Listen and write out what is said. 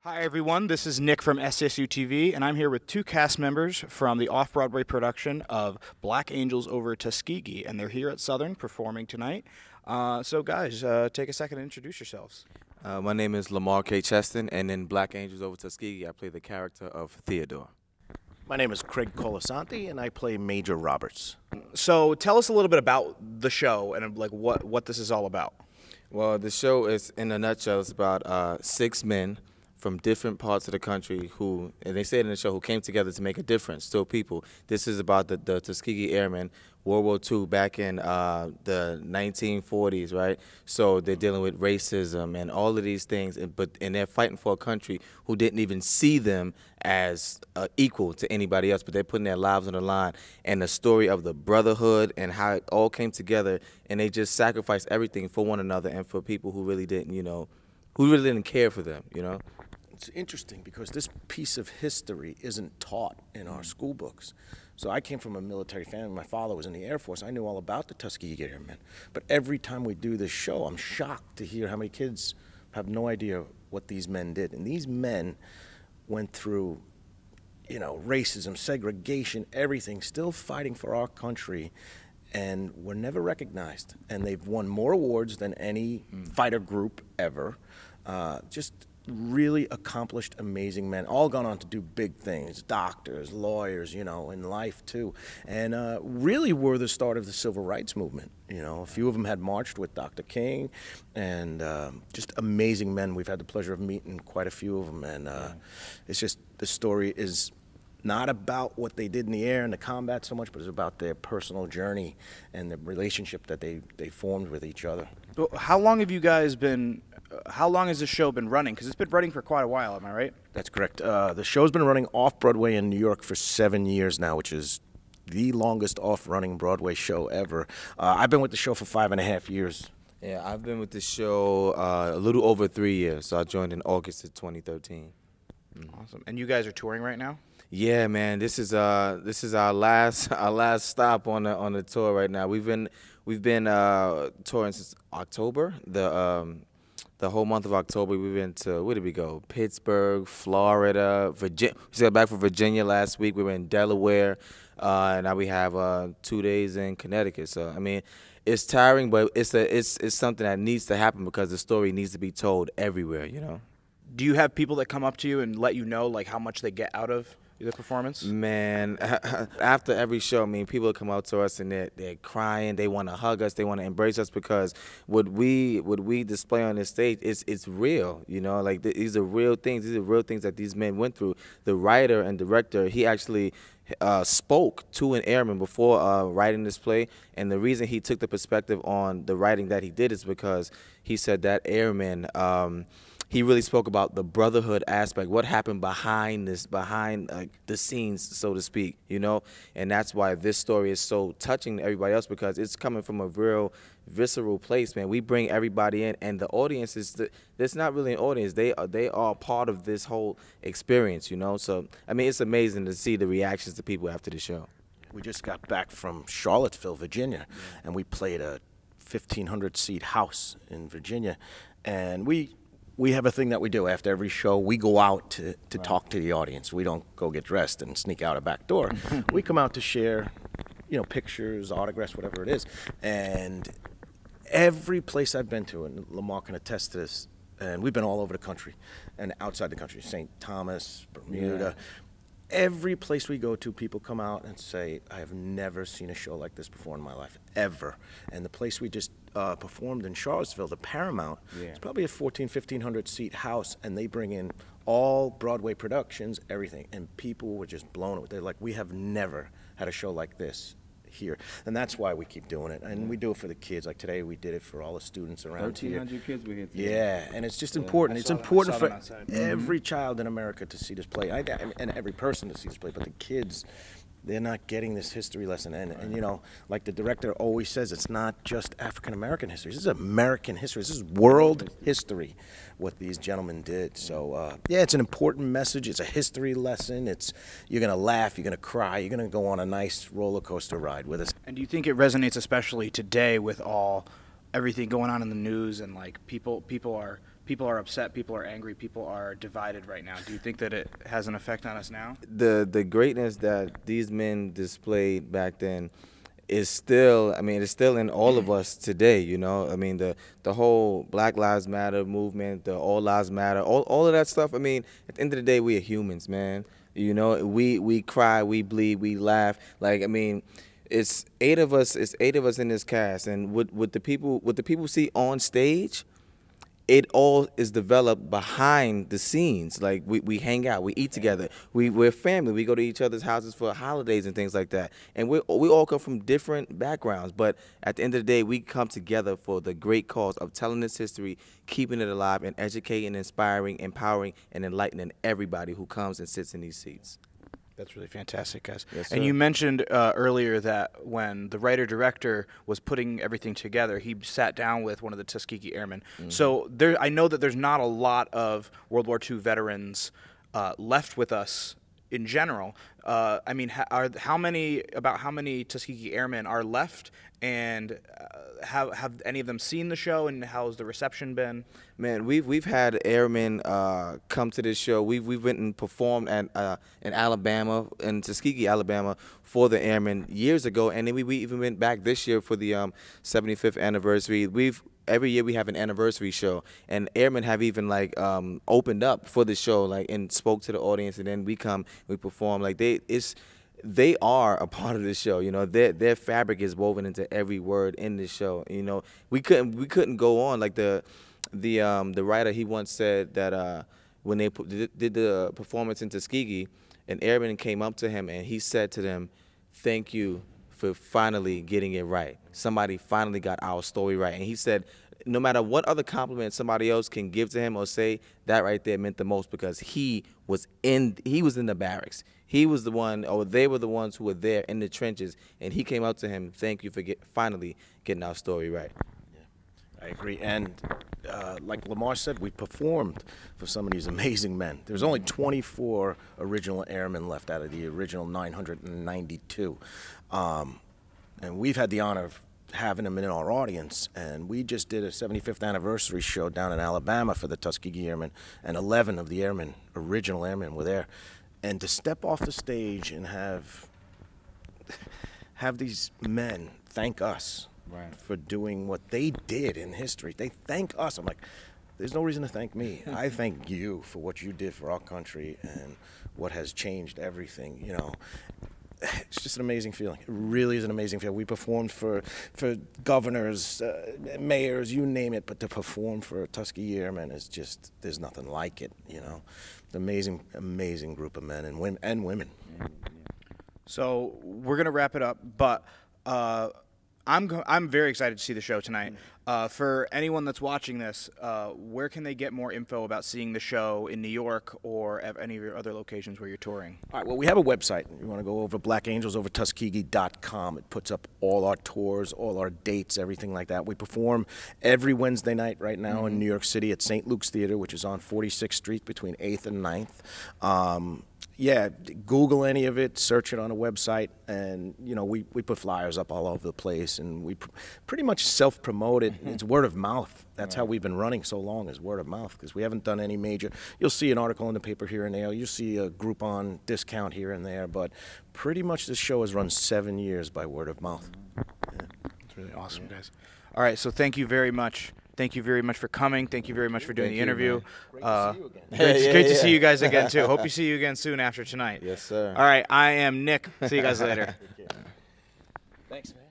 Hi everyone, this is Nick from SCSUTV, and I'm here with two cast members from the off-Broadway production of Black Angels Over Tuskegee, and they're here at Southern performing tonight. So guys, take a second to introduce yourselves. My name is Lamar K, Cheston, and in Black Angels Over Tuskegee, I play the character of Theodore. My name is Craig Colasanti, and I play Major Roberts. So tell us a little bit about the show and like what this is all about. Well, the show is, in a nutshell, it's about 6 men from different parts of the country who, and they say it in the show, who came together to make a difference, still people. This is about the Tuskegee Airmen, World War II, back in the 1940s, right? So they're dealing with racism and all of these things, and they're fighting for a country who didn't even see them as equal to anybody else, but they're putting their lives on the line. And the story of the brotherhood and how it all came together, and they just sacrificed everything for one another and for people who really didn't, who really didn't care for them, It's interesting because this piece of history isn't taught in our school books. So I came from a military family. My father was in the Air Force. I knew all about the Tuskegee Airmen. But every time we do this show, I'm shocked to hear how many kids have no idea what these men did. And these men went through, racism, segregation, everything, still fighting for our country, and were never recognized. And they've won more awards than any fighter group ever. Just really accomplished, amazing men, all gone on to do big things, doctors, lawyers, in life too, and really were the start of the civil rights movement. A few of them had marched with Dr. King, and just amazing men. We've had the pleasure of meeting quite a few of them, and it's just, the story is not about what they did in the air and the combat so much, but it's about their personal journey and the relationship that they formed with each other. How long have you guys been, how long has this show been running? Because it's been running for quite a while, am I right? That's correct. The show's been running off-Broadway in New York for 7 years now, which is the longest off-running Broadway show ever. I've been with the show for 5.5 years. Yeah, I've been with the show a little over 3 years, so I joined in August of 2013. Awesome. And you guys are touring right now? Yeah, man, this is our last stop on the tour right now. We've been touring since October. The whole month of October, we've been to, where did we go? Pittsburgh, Florida, Virginia. We just got back from Virginia last week. We were in Delaware, and now we have 2 days in Connecticut. So I mean, it's tiring, but it's something that needs to happen because the story needs to be told everywhere. Do you have people that come up to you and let you know like how much they get out of the performance? Man, after every show, I mean, people come out to us and they're crying. They want to hug us. They want to embrace us because what we display on this stage it's real. Like these are real things. These are real things that these men went through. The writer and director, he actually spoke to an airman before writing this play, and the reason he took the perspective on the writing that he did is because he said that airman. He really spoke about the brotherhood aspect, what happened behind the scenes, so to speak, and that's why this story is so touching to everybody else because it's coming from a real visceral place, man. We bring everybody in, and the audience there's not really an audience. They are part of this whole experience, So I mean, it's amazing to see the reactions to people after the show. We just got back from Charlottesville, Virginia, and we played a 1,500-seat house in Virginia, and we have a thing that we do after every show. We go out to talk to the audience. We don't go get dressed and sneak out a back door. We come out to share, pictures, autographs, whatever it is. And every place I've been to, and Lamar can attest to this, and we've been all over the country and outside the country, St. Thomas, Bermuda. Every place we go to, people come out and say, I have never seen a show like this before in my life, ever. And the place we just performed in Charlottesville, the Paramount, it's probably a 1,500 seat house, and they bring in all Broadway productions, everything. And people were just blown away. They're like, we have never had a show like this here. And that's why we keep doing it. And we do it for the kids. Like today, we did it for all the students around here. 1,300 kids we hit today. Yeah, and it's just important. It's important for every child in America to see this play, and every person to see this play. But the kids, they're not getting this history lesson. And like the director always says, it's not just African-American history. This is American history. This is world history, what these gentlemen did. So, yeah, it's an important message. It's a history lesson. You're going to laugh. You're going to cry. You're going to go on a nice roller coaster ride with us. And do you think it resonates especially today with everything going on in the news and like people are people are upset, people are angry, people are divided right now. Do you think that it has an effect on us now? The greatness that these men displayed back then is still, I mean, it's still in all of us today, you know. I mean, the whole Black Lives Matter movement, the All Lives Matter, all of that stuff. I mean, at the end of the day, we are humans, man. You know, we cry, we bleed, we laugh. Like, I mean, it's 8 of us. It's 8 of us in this cast, and what the people see on stage, it all is developed behind the scenes. Like, we hang out, we eat together, we're family, we go to each other's houses for holidays and things like that. And we all come from different backgrounds, but at the end of the day, we come together for the great cause of telling this history, keeping it alive, and educating, inspiring, empowering, and enlightening everybody who comes and sits in these seats. That's really fantastic, guys. Yes, and sir. you mentioned earlier that when the writer-director was putting everything together, he sat down with one of the Tuskegee Airmen. So I know that there's not a lot of World War II veterans left with us in general. I mean, how many Tuskegee Airmen are left, and have any of them seen the show, and how's the reception been? Man, we've had airmen come to this show. We've went and performed at in Alabama, in Tuskegee, Alabama, for the airmen years ago, and then we even went back this year for the 75th anniversary. Every year we have an anniversary show, and airmen have even like opened up for the show, like, and spoke to the audience, and then we perform. Like, they are a part of the show, you know. Their fabric is woven into every word in the show. You know, we couldn't go on. Like the writer, he once said that when they did the performance in Tuskegee, an airman came up to him and he said to them, "Thank you for finally getting it right. Somebody finally got our story right." And he said, no matter what other compliment somebody else can give to him or say, that right there meant the most, because he was in the barracks. He was the one, or they were the ones who were there in the trenches, and he came out to him, "Thank you for finally getting our story right." I agree. And like Lamar said, we performed for some of these amazing men. There's only 24 original airmen left out of the original 992. And we've had the honor of having them in our audience. And we just did a 75th anniversary show down in Alabama for the Tuskegee Airmen, and 11 of the airmen, original airmen, were there. And to step off the stage and have these men thank us, right, for doing what they did in history. They thank us. I'm like, there's no reason to thank me. I thank you for what you did for our country and what has changed everything, you know. It's just an amazing feeling. It really is an amazing feeling. We performed for governors, mayors, you name it, but to perform for Tuskegee Airmen is just, there's nothing like it, you know. It's an amazing, amazing group of men and women. So we're going to wrap it up, but I'm very excited to see the show tonight. For anyone that's watching this, where can they get more info about seeing the show in New York or at any of your other locations where you're touring? All right, well, we have a website. You want to go over blackangelsovertuskegee.com. It puts up all our tours, all our dates, everything like that. We perform every Wednesday night right now in New York City at St. Luke's Theater, which is on 46th Street between 8th and 9th. Yeah, Google any of it, search it on a website, and, you know, we put flyers up all over the place, and we pretty much self-promote it. It's word of mouth. That's how we've been running so long, is word of mouth, because we haven't done any major. You'll see an article in the paper here and there. You'll see a Groupon discount here and there, but pretty much this show has run 7 years by word of mouth. Yeah. That's really awesome, guys. All right, so thank you very much. Thank you very much for coming. Thank you very much for doing the interview. Great to see you again. Great to see you guys again, too. Hope you see you again soon after tonight. Yes, sir. All right, I am Nick. See you guys later. Thanks, man.